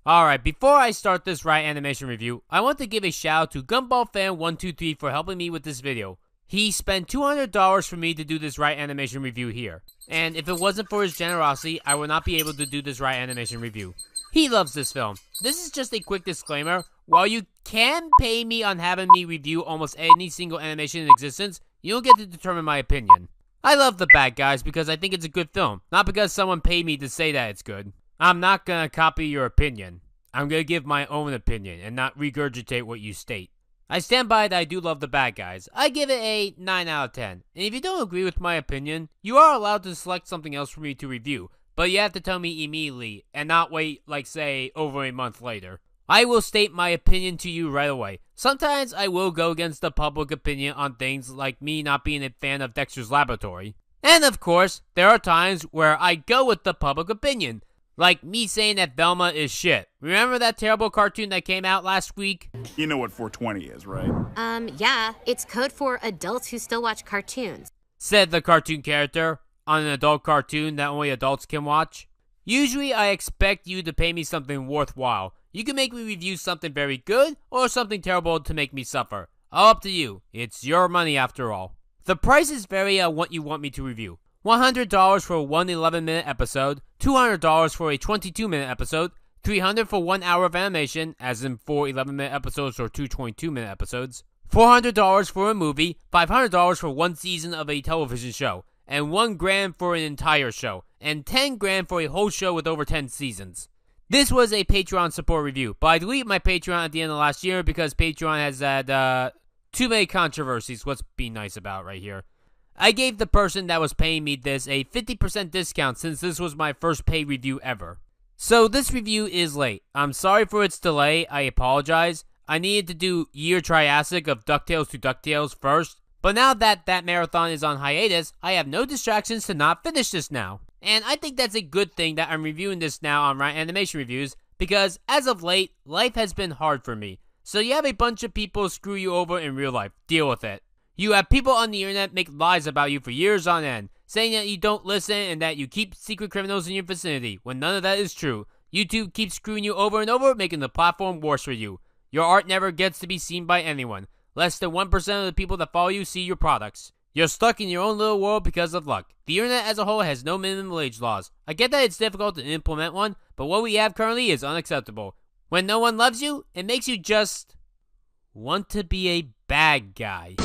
Alright, before I start this Ryanimation review, I want to give a shout out to GumballFan123 for helping me with this video. He spent $200 for me to do this Ryanimation review here. And if it wasn't for his generosity, I would not be able to do this Ryanimation review. He loves this film. This is just a quick disclaimer. While you can pay me on having me review almost any single animation in existence, you don't get to determine my opinion. I love The Bad Guys because I think it's a good film, not because someone paid me to say that it's good. I'm not gonna copy your opinion. I'm gonna give my own opinion and not regurgitate what you state. I stand by that I do love The Bad Guys. I give it a 9 out of 10. And if you don't agree with my opinion, you are allowed to select something else for me to review. But you have to tell me immediately and not wait, like say, over a month later. I will state my opinion to you right away. Sometimes I will go against the public opinion on things like me not being a fan of Dexter's Laboratory. And of course, there are times where I go with the public opinion. Like me saying that Velma is shit. Remember that terrible cartoon that came out last week? You know what 420 is, right? Yeah. It's code for adults who still watch cartoons. Said the cartoon character on an adult cartoon that only adults can watch. Usually I expect you to pay me something worthwhile. You can make me review something very good or something terrible to make me suffer. All up to you. It's your money after all. The prices vary on what you want me to review. $100 for a 11-minute episode, $200 for a 22-minute episode, $300 for 1 hour of animation, as in 4 11-minute episodes or 2 22-minute episodes, $400 for a movie, $500 for 1 season of a television show, and $1,000 for an entire show, and $10,000 for a whole show with over 10 seasons. This was a Patreon support review, but I deleted my Patreon at the end of last year because Patreon has had too many controversies. Let's be nice about right here. I gave the person that was paying me this a 50% discount since this was my first paid review ever. So this review is late. I'm sorry for its delay, I apologize. I needed to do Year Triassic of DuckTales to DuckTales first, but now that that marathon is on hiatus, I have no distractions to not finish this now. And I think that's a good thing that I'm reviewing this now on Ryanimation Reviews, because as of late, life has been hard for me. So you have a bunch of people screw you over in real life. Deal with it. You have people on the internet make lies about you for years on end, saying that you don't listen and that you keep secret criminals in your vicinity, when none of that is true. YouTube keeps screwing you over and over, making the platform worse for you. Your art never gets to be seen by anyone. Less than 1% of the people that follow you see your products. You're stuck in your own little world because of luck. The internet as a whole has no minimum wage laws. I get that it's difficult to implement one, but what we have currently is unacceptable. When no one loves you, it makes you just want to be a bad guy.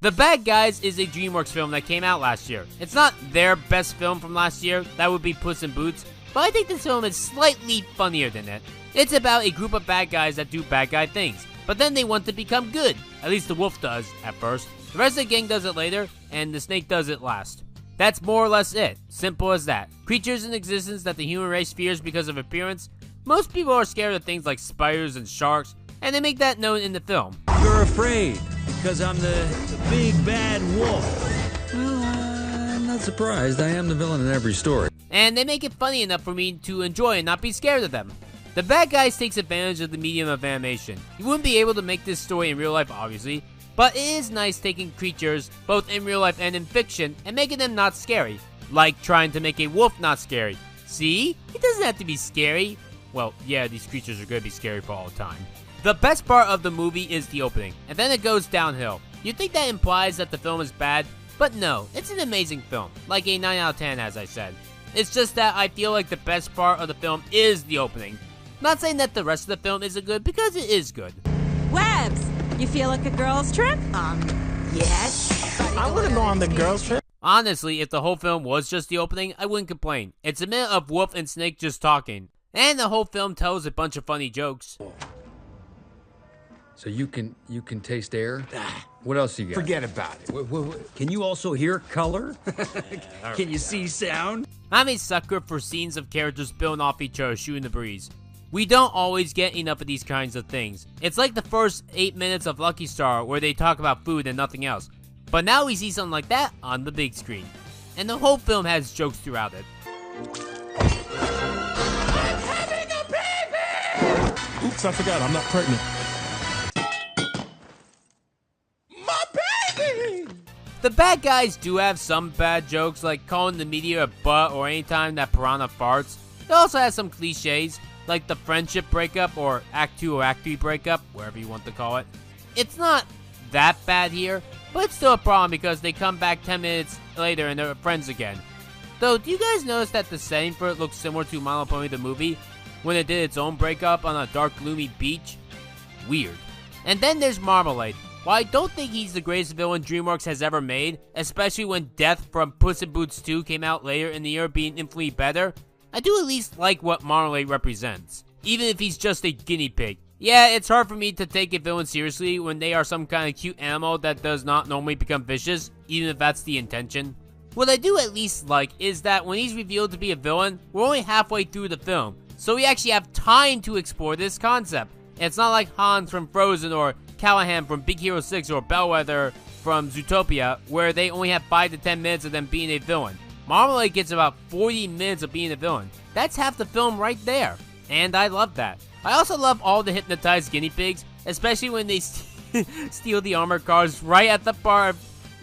The Bad Guys is a DreamWorks film that came out last year. It's not their best film from last year, that would be Puss in Boots, but I think this film is slightly funnier than it. It's about a group of bad guys that do bad guy things, but then they want to become good. At least the wolf does, at first. The rest of the gang does it later, and the snake does it last. That's more or less it. Simple as that. Creatures in existence that the human race fears because of appearance. Most people are scared of things like spiders and sharks, and they make that known in the film. You're afraid because I'm the big bad wolf. Well, I'm not surprised. I am the villain in every story. And they make it funny enough for me to enjoy and not be scared of them. The Bad Guys takes advantage of the medium of animation. You wouldn't be able to make this story in real life, obviously, but it is nice taking creatures, both in real life and in fiction, and making them not scary. Like trying to make a wolf not scary. See? It doesn't have to be scary. Well, yeah, these creatures are going to be scary for all the time. The best part of the movie is the opening, and then it goes downhill. You'd think that implies that the film is bad, but no, it's an amazing film, like a 9 out of 10 as I said. It's just that I feel like the best part of the film is the opening. Not saying that the rest of the film isn't good, because it is good. Webs, you feel like a girls' trip? Yes. I want to go on the girls' trip. Honestly, if the whole film was just the opening, I wouldn't complain. It's a minute of Wolf and Snake just talking, and the whole film tells a bunch of funny jokes. So you can taste air? What else you got? Forget about it. Can you also hear color? Can you see sound? I'm a sucker for scenes of characters spilling off each other shooting the breeze. We don't always get enough of these kinds of things. It's like the first 8 minutes of Lucky Star where they talk about food and nothing else. But now we see something like that on the big screen. And the whole film has jokes throughout it. I'm having a baby! Oops, I forgot, I'm not pregnant. My baby! The Bad Guys do have some bad jokes, like calling the meteor a butt or anytime that piranha farts. It also has some cliches, like the friendship breakup or Act 2 or Act 3 breakup, wherever you want to call it. It's not that bad here, but it's still a problem because they come back 10 minutes later and they're friends again. Though, do you guys notice that the setting for it looks similar to My Little Pony the movie when it did its own breakup on a dark, gloomy beach? Weird. And then there's Marmalade. While I don't think he's the greatest villain DreamWorks has ever made, especially when Death from Puss in Boots 2 came out later in the year being infinitely better, I do at least like what Marmalade represents, even if he's just a guinea pig. Yeah, it's hard for me to take a villain seriously when they are some kind of cute animal that does not normally become vicious, even if that's the intention. What I do at least like is that when he's revealed to be a villain, we're only halfway through the film, so we actually have time to explore this concept. It's not like Hans from Frozen or Callahan from Big Hero 6 or Bellwether from Zootopia, where they only have 5 to 10 minutes of them being a villain. Marmalade gets about 40 minutes of being a villain. That's half the film right there, and I love that. I also love all the hypnotized guinea pigs, especially when they steal the armored cars right at the bar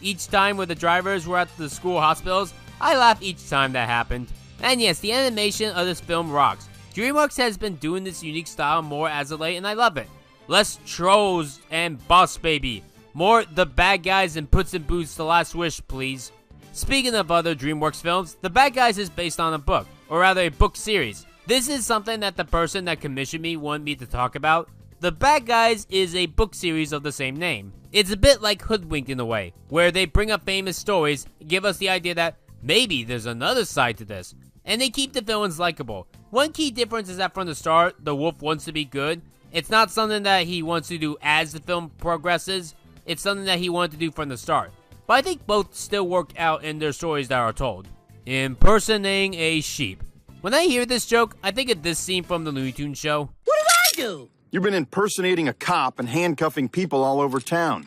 each time where the drivers were at the school hospitals. I laugh each time that happened. And yes, the animation of this film rocks. DreamWorks has been doing this unique style more as of late, and I love it. Less trolls and Boss Baby. More The Bad Guys and Puss in Boots The Last Wish, please. Speaking of other DreamWorks films, The Bad Guys is based on a book, or rather a book series. This is something that the person that commissioned me wanted me to talk about. The Bad Guys is a book series of the same name. It's a bit like Hoodwinked in a way, where they bring up famous stories, give us the idea that maybe there's another side to this, and they keep the villains likable. One key difference is that from the start, the wolf wants to be good. It's not something that he wants to do as the film progresses, it's something that he wanted to do from the start. But I think both still work out in their stories that are told. Impersonating a sheep. When I hear this joke, I think of this scene from the Looney Tunes show. What did I do? You've been impersonating a cop and handcuffing people all over town.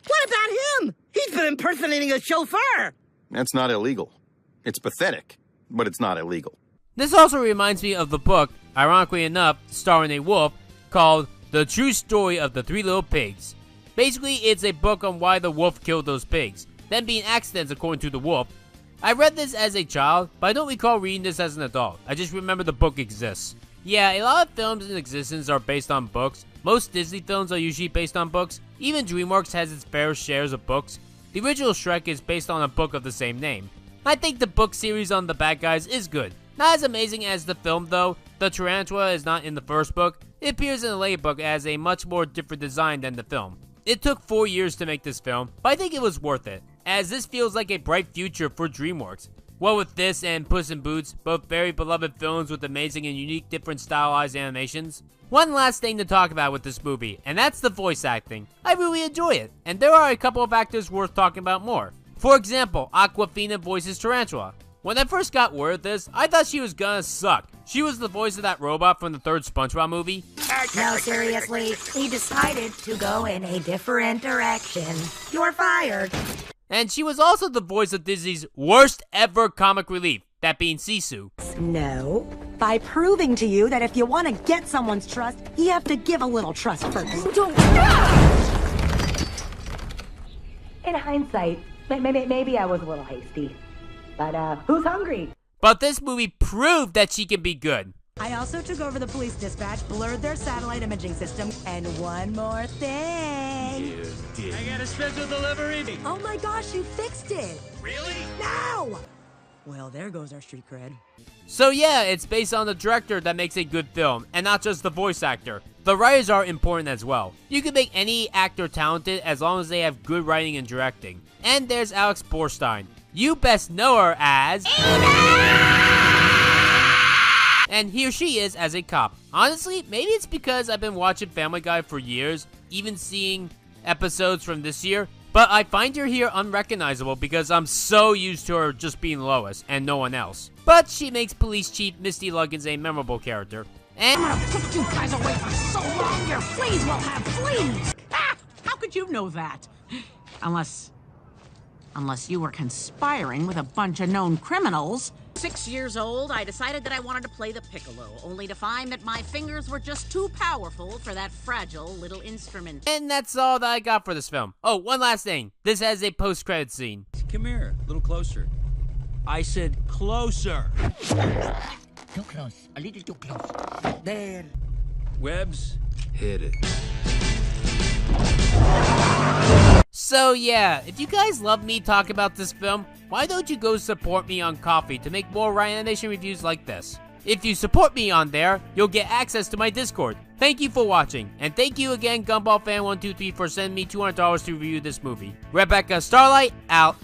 What about him? He's been impersonating a chauffeur. That's not illegal. It's pathetic, but it's not illegal. This also reminds me of the book, ironically enough, starring a wolf, called The True Story of the Three Little Pigs. Basically, it's a book on why the wolf killed those pigs, them being accidents according to the wolf. I read this as a child, but I don't recall reading this as an adult. I just remember the book exists. Yeah, a lot of films in existence are based on books. Most Disney films are usually based on books. Even DreamWorks has its fair shares of books. The original Shrek is based on a book of the same name. I think the book series on The Bad Guys is good. Not as amazing as the film though. The tarantula is not in the first book. It appears in the later book as a much more different design than the film. It took 4 years to make this film, but I think it was worth it, as this feels like a bright future for DreamWorks. Well, with this and Puss in Boots, both very beloved films with amazing and unique different stylized animations. One last thing to talk about with this movie, and that's the voice acting. I really enjoy it, and there are a couple of actors worth talking about more. For example, Awkwafina voices Tarantula. When I first got word of this, I thought she was gonna suck. She was the voice of that robot from the third SpongeBob movie. No, seriously, we decided to go in a different direction. You're fired. And she was also the voice of Disney's worst ever comic relief, that being Sisu. No, by proving to you that if you want to get someone's trust, you have to give a little trust first. Don't. In hindsight, maybe I was a little hasty. But who's hungry? But this movie proved that she can be good. I also took over the police dispatch, blurred their satellite imaging system, and one more thing. You did. I got a special delivery. Oh my gosh, you fixed it. Really? No! Well, there goes our street cred. So yeah, it's based on the director that makes a good film, and not just the voice actor. The writers are important as well. You can make any actor talented as long as they have good writing and directing. And there's Alex Borstein. You best know her as... And here she is as a cop. Honestly, maybe it's because I've been watching Family Guy for years, even seeing episodes from this year, but I find her here unrecognizable because I'm so used to her just being Lois and no one else. But she makes Police Chief Misty Luggins a memorable character. And I'm gonna put you guys away for so long your fleas will have fleas! Ah! How could you know that? Unless you were conspiring with a bunch of known criminals. 6 years old, I decided that I wanted to play the piccolo, only to find that my fingers were just too powerful for that fragile little instrument. And that's all that I got for this film. Oh, one last thing. This has a post-credit scene. Come here, a little closer. I said closer. Too close. A little too close. There. Webbs, hit it. So yeah, if you guys love me talk about this film, why don't you go support me on Ko-fi to make more Ryanimation reviews like this? If you support me on there, you'll get access to my Discord. Thank you for watching, and thank you again Gumball Fan 123 for sending me $200 to review this movie. Rebecca Starlight, out.